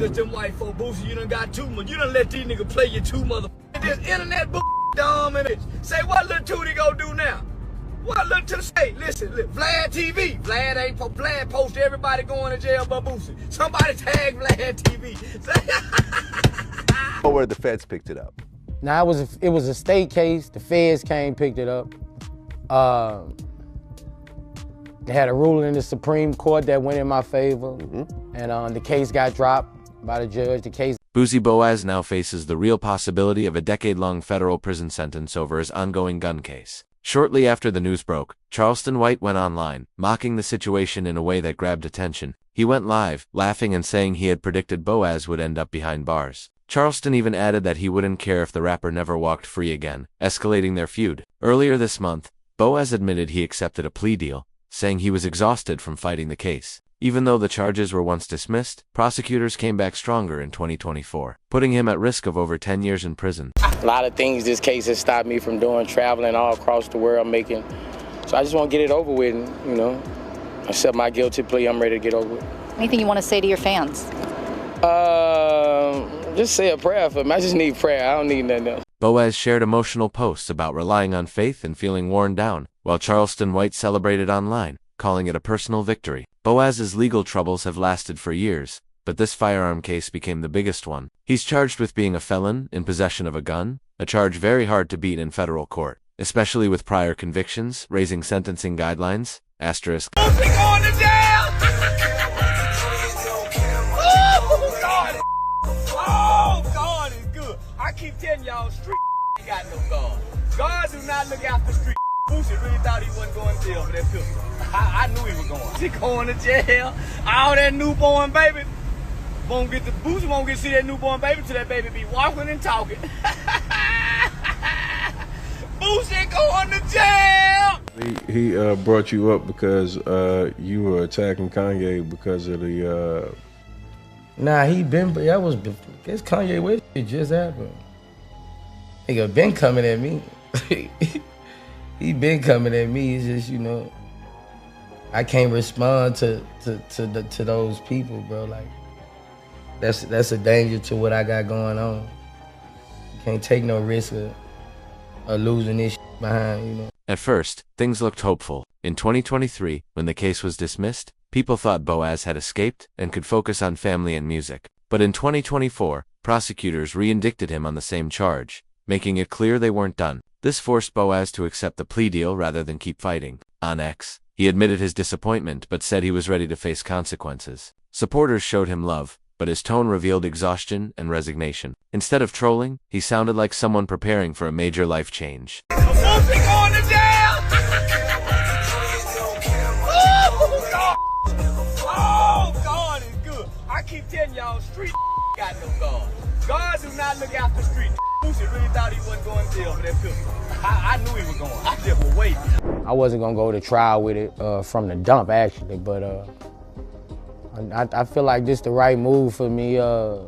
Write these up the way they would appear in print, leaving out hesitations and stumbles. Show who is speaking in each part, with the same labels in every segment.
Speaker 1: just them white folk, Boosie, you done got too much. You done let these niggas play you too this internet dumb and say what Lil Tootie gonna do now? What Lil Tootie say? Listen, Vlad TV. Vlad post everybody going to jail but Boosie. Somebody tag Vlad TV.
Speaker 2: Where the feds picked it up.
Speaker 3: Now it was a state case. The feds came, picked it up. They had a ruling in the Supreme Court that went in my favor, and the case got dropped by the judge.
Speaker 4: Boosie Badazz now faces the real possibility of a decade-long federal prison sentence over his ongoing gun case. Shortly after the news broke, Charleston White went online, mocking the situation in a way that grabbed attention. He went live, laughing and saying he had predicted Badazz would end up behind bars. Charleston even added that he wouldn't care if the rapper never walked free again, escalating their feud. Earlier this month, Badazz admitted he accepted a plea deal, saying he was exhausted from fighting the case. Even though the charges were once dismissed, prosecutors came back stronger in 2024, putting him at risk of over 10 years in prison.
Speaker 3: A lot of things this case has stopped me from doing, traveling all across the world making. So I just want to get it over with, and, accept my guilty plea. I'm ready to get over it.
Speaker 5: Anything you want to say to your fans?
Speaker 3: Just say a prayer for me. I just need prayer. I don't need nothing else.
Speaker 4: Badazz shared emotional posts about relying on faith and feeling worn down, while Charleston White celebrated online, calling it a personal victory. Badazz's legal troubles have lasted for years, but this firearm case became the biggest one. He's charged with being a felon in possession of a gun, a charge very hard to beat in federal court, especially with prior convictions, raising sentencing guidelines, asterisk.
Speaker 1: Boosie going to jail! Oh, God is good. I keep telling y'all, street ain't got no God. God do not look after street. Boosie really thought he wasn't going to jail for that pistol. I knew he was going. He going to jail. All that newborn baby. Boosie won't get to see that newborn baby till that baby be walking and talking. Boosie going to jail.
Speaker 6: He brought you up because you were attacking Kanye because of the.
Speaker 3: Nah, it's Kanye West. It just happened. Nigga been coming at me. He been coming at me. It's just, I can't respond to those people, bro. Like, that's a danger to what I got going on. You can't take no risk of losing this behind,
Speaker 4: At first, things looked hopeful. In 2023, when the case was dismissed, people thought Badazz had escaped and could focus on family and music. But in 2024, prosecutors re-indicted him on the same charge, making it clear they weren't done. This forced Badazz to accept the plea deal rather than keep fighting. On X, he admitted his disappointment but said he was ready to face consequences. Supporters showed him love, but his tone revealed exhaustion and resignation. Instead of trolling, he sounded like someone preparing for a major life change.
Speaker 1: Boosie going to jail! Oh, God is good. I keep telling y'all, street got no God. God do not look after street. Boosie really thought he wasn't going to jail for that pistol. I knew he was going. I just was waiting.
Speaker 3: I wasn't gonna go to trial with it from the dump, actually, but I feel like this the right move for me. I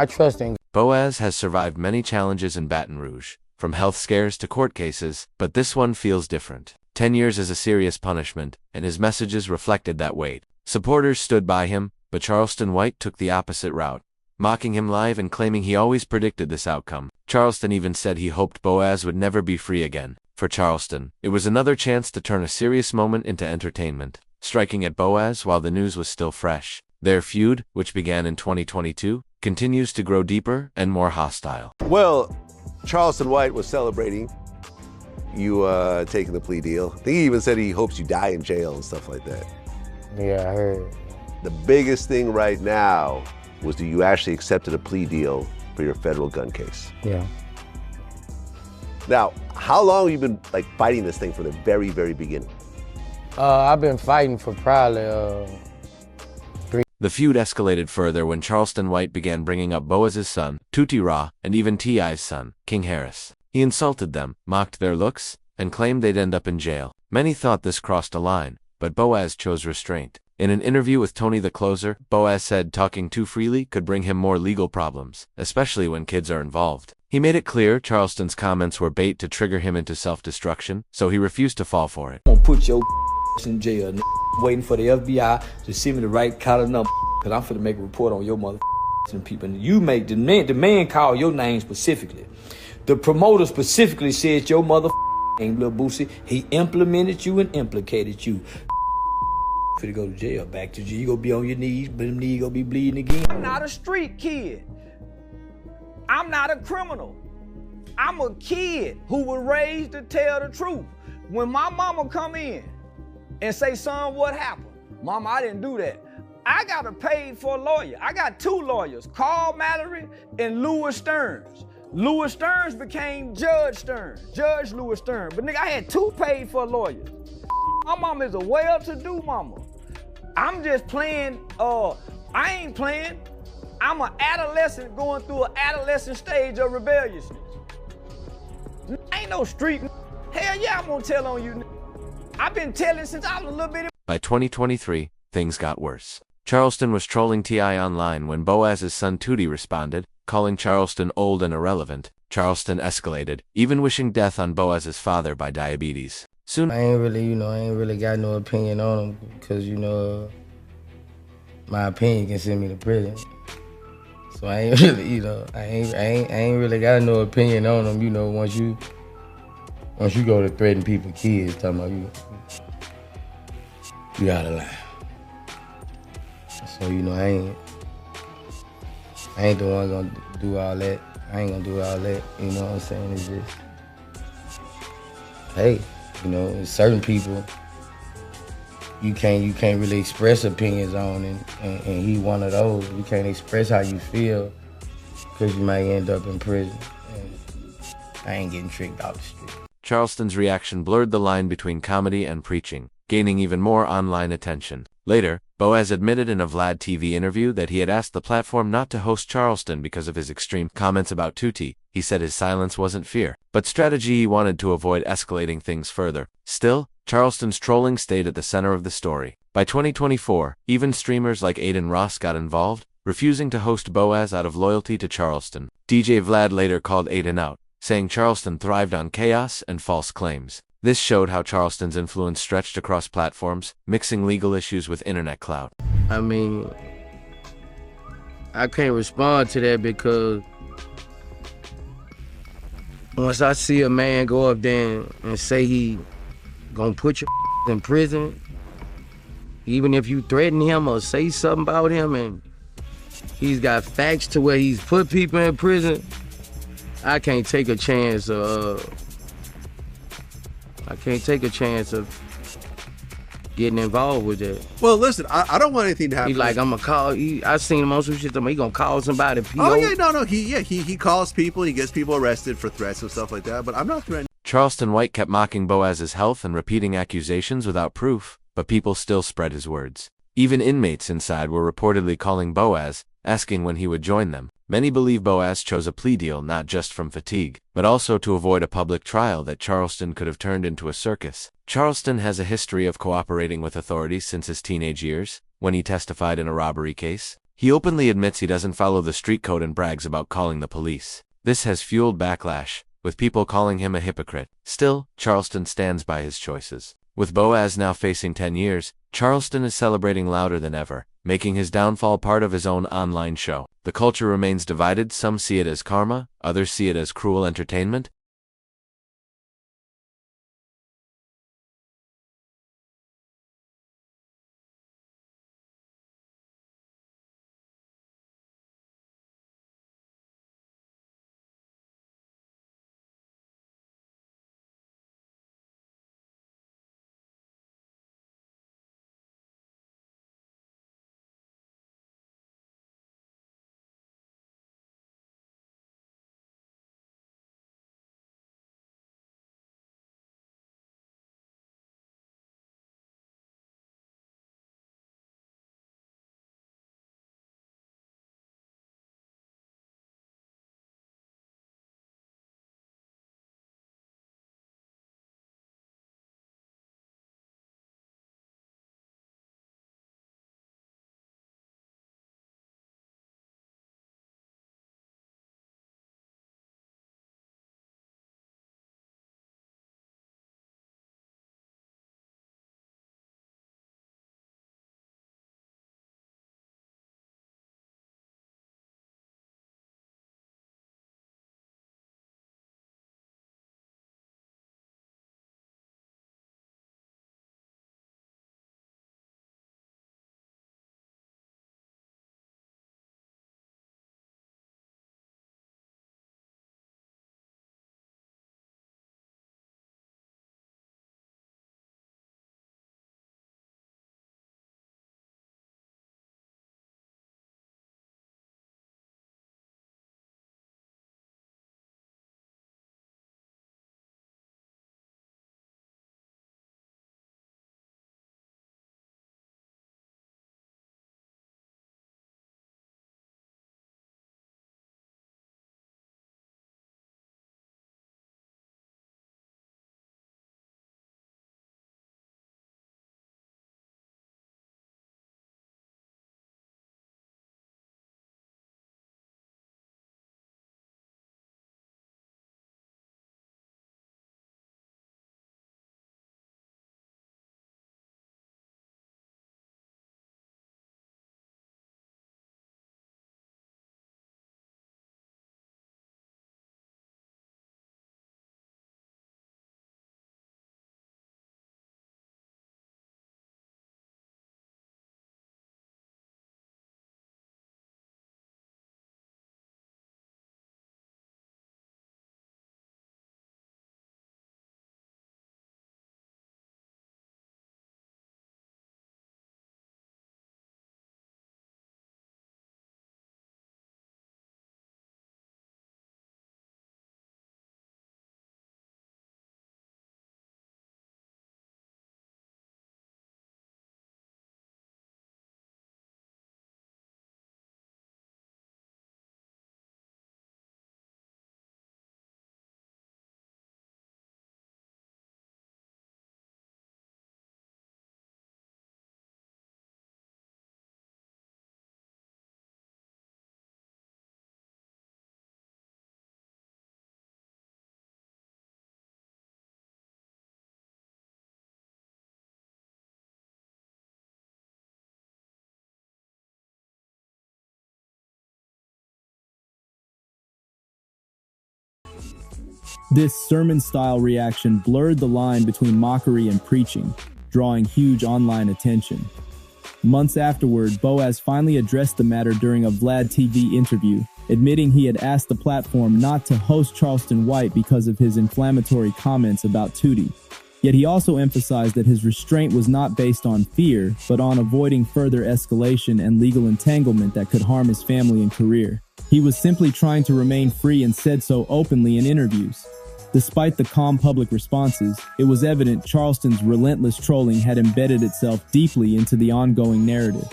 Speaker 3: trust in.
Speaker 4: Badazz has survived many challenges in Baton Rouge, from health scares to court cases, but this one feels different. 10 years is a serious punishment, and his messages reflected that weight. Supporters stood by him, but Charleston White took the opposite route, mocking him live and claiming he always predicted this outcome. Charleston even said he hoped Badazz would never be free again. For Charleston, it was another chance to turn a serious moment into entertainment, striking at Badazz while the news was still fresh. Their feud, which began in 2022, continues to grow deeper and more hostile.
Speaker 2: Well, Charleston White was celebrating you taking the plea deal. I think he even said he hopes you die in jail and stuff like that.
Speaker 3: Yeah, I heard.
Speaker 2: The biggest thing right now was that you actually accepted a plea deal for your federal gun case.
Speaker 3: Yeah.
Speaker 2: Now, how long have you been fighting this thing from the very, very beginning?
Speaker 3: I've been fighting for probably 3.
Speaker 4: The feud escalated further when Charleston White began bringing up Badazz's son, Tutti Raw, and even T.I.'s son, King Harris. He insulted them, mocked their looks, and claimed they'd end up in jail. Many thought this crossed a line, but Badazz chose restraint. In an interview with Tony the Closer, Badazz said talking too freely could bring him more legal problems, especially when kids are involved. He made it clear Charleston's comments were bait to trigger him into self-destruction, so he refused to fall for it.
Speaker 7: I'm gonna put your in jail, waiting for the FBI to send me the right kind of number, because I'm finna make a report on your mother and people. And you make the man call your name specifically. The promoter specifically said your mother name, Lil Boosie. He implemented you and implicated you. Finna go to jail, back to jail. You gonna be on your knees, but them knees gonna be bleeding again.
Speaker 1: I'm not a street kid. I'm not a criminal. I'm a kid who was raised to tell the truth. When my mama come in and say, son, what happened? Mama, I didn't do that. I got to pay for a lawyer. I got 2 lawyers, Carl Mallory and Louis Stearns. Louis Stearns became Judge Stearns, Judge Louis Stearns. But nigga, I had 2 paid for lawyers. My mama is a well-to-do mama. I'm just playing, I ain't playing. I'm an adolescent going through an adolescent stage of rebelliousness. I ain't no street. Hell yeah, I'm gonna tell on you. I've been telling since I was a little bitty.
Speaker 4: By 2023, things got worse. Charleston was trolling T.I. online when Boaz's son Tootie responded, calling Charleston old and irrelevant. Charleston escalated, even wishing death on Boaz's father by diabetes. Soon,
Speaker 3: I ain't really got no opinion on him because, my opinion can send me to prison. So I ain't really, I ain't really got no opinion on him. Once you go to threaten people's kids, talking about you out of line. So I ain't the one gonna do all that. I ain't gonna do all that. You know what I'm saying? It's just, hey, certain people you can't really express opinions on, and he one of those. You can't express how you feel because you might end up in prison. And I ain't getting tricked out the street.
Speaker 4: Charleston's reaction blurred the line between comedy and preaching, gaining even more online attention. Later, Boaz admitted in a Vlad TV interview that he had asked the platform not to host Charleston because of his extreme comments about Tootie. He said his silence wasn't fear, but strategy. He wanted to avoid escalating things further. Still, Charleston's trolling stayed at the center of the story. By 2024, even streamers like Aiden Ross got involved, refusing to host Boaz out of loyalty to Charleston. DJ Vlad later called Aiden out, saying Charleston thrived on chaos and false claims. This showed how Charleston's influence stretched across platforms, mixing legal issues with internet clout.
Speaker 3: I mean, I can't respond to that because once I see a man go up there and say he gonna put your in prison, even if you threaten him or say something about him and he's got facts to where he's put people in prison, I can't take a chance of getting involved with that.
Speaker 2: Well, listen, I don't want anything to happen.
Speaker 3: He like, I'm gonna call. I seen him on some shit. He gonna call somebody. PO.
Speaker 2: Oh yeah, no. He calls people. He gets people arrested for threats and stuff like that. But I'm not threatening.
Speaker 4: Charleston White kept mocking Boaz's health and repeating accusations without proof, but people still spread his words. Even inmates inside were reportedly calling Boaz, asking when he would join them. Many believe Boaz chose a plea deal not just from fatigue, but also to avoid a public trial that Charleston could have turned into a circus. Charleston has a history of cooperating with authorities since his teenage years. When he testified in a robbery case, he openly admits he doesn't follow the street code and brags about calling the police. This has fueled backlash, with people calling him a hypocrite. Still, Charleston stands by his choices. With Boaz now facing 10 years, Charleston is celebrating louder than ever, making his downfall part of his own online show. The culture remains divided. Some see it as karma, others see it as cruel entertainment.
Speaker 8: This sermon-style reaction blurred the line between mockery and preaching, drawing huge online attention. Months afterward, Boaz finally addressed the matter during a Vlad TV interview, admitting he had asked the platform not to host Charleston White because of his inflammatory comments about Tootie. Yet he also emphasized that his restraint was not based on fear, but on avoiding further escalation and legal entanglement that could harm his family and career. He was simply trying to remain free and said so openly in interviews. Despite the calm public responses, it was evident Charleston's relentless trolling had embedded itself deeply into the ongoing narrative.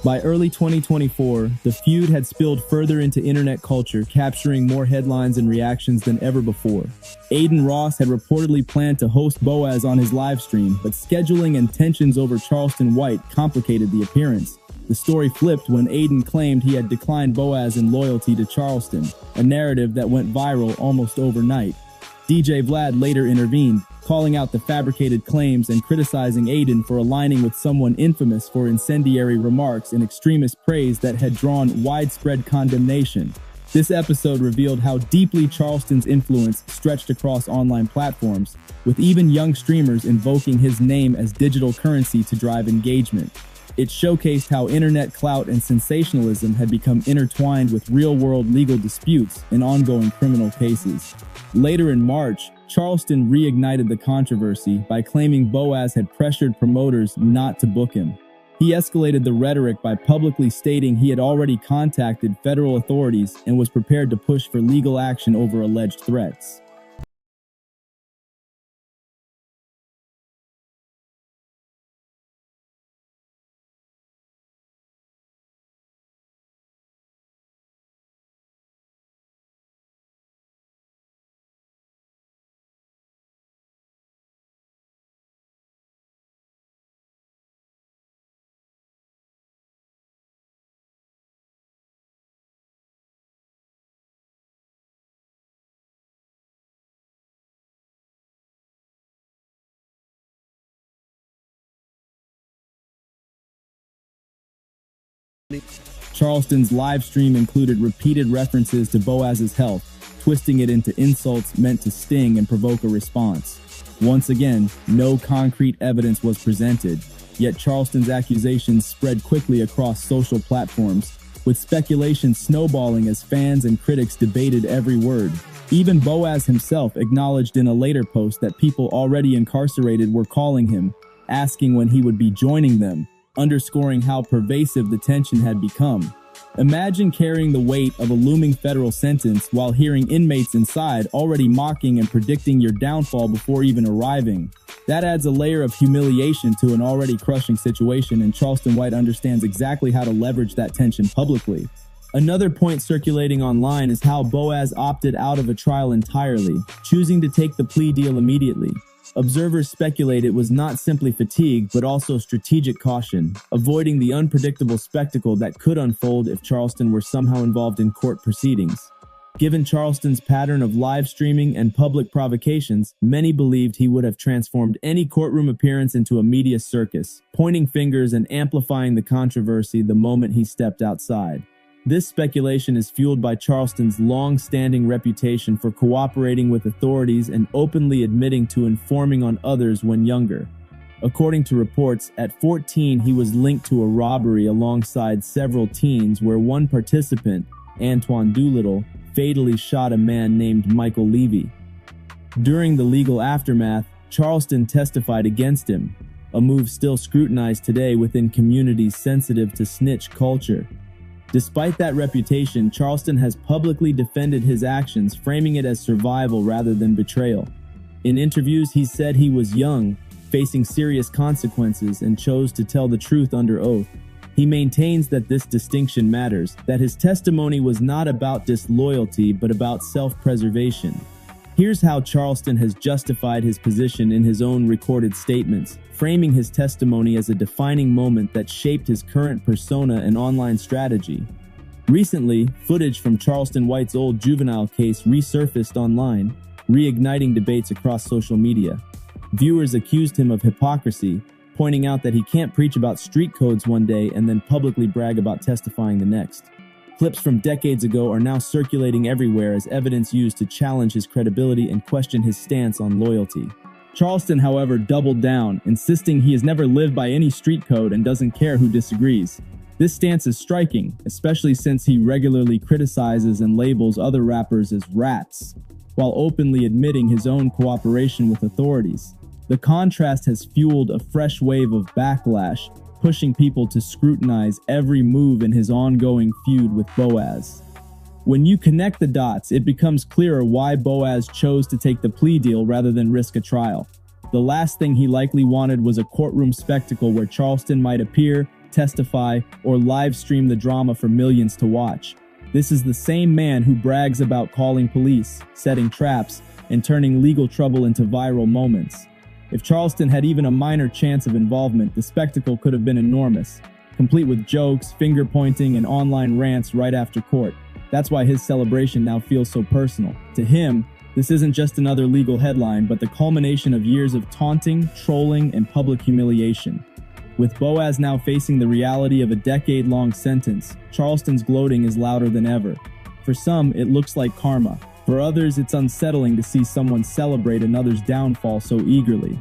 Speaker 8: By early 2024, the feud had spilled further into internet culture, capturing more headlines and reactions than ever before. Aiden Ross had reportedly planned to host Boaz on his live stream, but scheduling and tensions over Charleston White complicated the appearance. The story flipped when Aiden claimed he had declined Boaz in loyalty to Charleston, a narrative that went viral almost overnight. DJ Vlad later intervened, calling out the fabricated claims and criticizing Aiden for aligning with someone infamous for incendiary remarks and extremist praise that had drawn widespread condemnation. This episode revealed how deeply Charleston's influence stretched across online platforms, with even young streamers invoking his name as digital currency to drive engagement. It showcased how internet clout and sensationalism had become intertwined with real-world legal disputes and ongoing criminal cases. Later in March, Charleston reignited the controversy by claiming Boaz had pressured promoters not to book him. He escalated the rhetoric by publicly stating he had already contacted federal authorities and was prepared to push for legal action over alleged threats. Charleston's live stream included repeated references to Boaz's health, twisting it into insults meant to sting and provoke a response. Once again, no concrete evidence was presented, yet Charleston's accusations spread quickly across social platforms, with speculation snowballing as fans and critics debated every word. Even Boaz himself acknowledged in a later post that people already incarcerated were calling him, asking when he would be joining them, underscoring how pervasive the tension had become. Imagine carrying the weight of a looming federal sentence while hearing inmates inside already mocking and predicting your downfall before even arriving. That adds a layer of humiliation to an already crushing situation, and Charleston White understands exactly how to leverage that tension publicly. Another point circulating online is how Boaz opted out of a trial entirely, choosing to take the plea deal immediately. Observers speculate it was not simply fatigue, but also strategic caution, avoiding the unpredictable spectacle that could unfold if Charleston were somehow involved in court proceedings. Given Charleston's pattern of live streaming and public provocations, many believed he would have transformed any courtroom appearance into a media circus, pointing fingers and amplifying the controversy the moment he stepped outside. This speculation is fueled by Charleston's long-standing reputation for cooperating with authorities and openly admitting to informing on others when younger. According to reports, at 14 he was linked to a robbery alongside several teens where one participant, Antoine Doolittle, fatally shot a man named Michael Levy. During the legal aftermath, Charleston testified against him, a move still scrutinized today within communities sensitive to snitch culture. Despite that reputation, Charleston has publicly defended his actions, framing it as survival rather than betrayal. In interviews, he said he was young, facing serious consequences, and chose to tell the truth under oath. He maintains that this distinction matters, that his testimony was not about disloyalty, but about self-preservation. Here's how Charleston has justified his position in his own recorded statements, framing his testimony as a defining moment that shaped his current persona and online strategy. Recently, footage from Charleston White's old juvenile case resurfaced online, reigniting debates across social media. Viewers accused him of hypocrisy, pointing out that he can't preach about street codes one day and then publicly brag about testifying the next. Clips from decades ago are now circulating everywhere as evidence used to challenge his credibility and question his stance on loyalty. Charleston, however, doubled down, insisting he has never lived by any street code and doesn't care who disagrees. This stance is striking, especially since he regularly criticizes and labels other rappers as rats, while openly admitting his own cooperation with authorities. The contrast has fueled a fresh wave of backlash, pushing people to scrutinize every move in his ongoing feud with Boaz. When you connect the dots, it becomes clearer why Boaz chose to take the plea deal rather than risk a trial. The last thing he likely wanted was a courtroom spectacle where Charleston might appear, testify, or live stream the drama for millions to watch. This is the same man who brags about calling police, setting traps, and turning legal trouble into viral moments. If Charleston had even a minor chance of involvement, the spectacle could have been enormous, complete with jokes, finger-pointing, and online rants right after court. That's why his celebration now feels so personal. To him, this isn't just another legal headline, but the culmination of years of taunting, trolling, and public humiliation. With Boaz now facing the reality of a decade-long sentence, Charleston's gloating is louder than ever. For some, it looks like karma. For others, it's unsettling to see someone celebrate another's downfall so eagerly.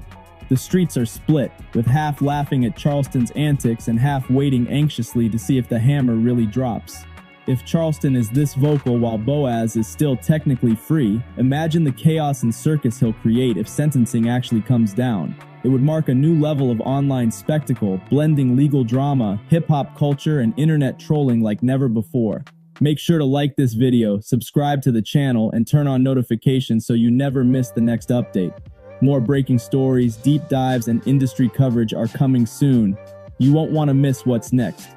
Speaker 8: The streets are split, with half laughing at Charleston's antics and half waiting anxiously to see if the hammer really drops. If Charleston is this vocal while Boaz is still technically free, imagine the chaos and circus he'll create if sentencing actually comes down. It would mark a new level of online spectacle, blending legal drama, hip-hop culture, and internet trolling like never before. Make sure to like this video, subscribe to the channel, and turn on notifications so you never miss the next update. More breaking stories, deep dives, and industry coverage are coming soon. You won't want to miss what's next.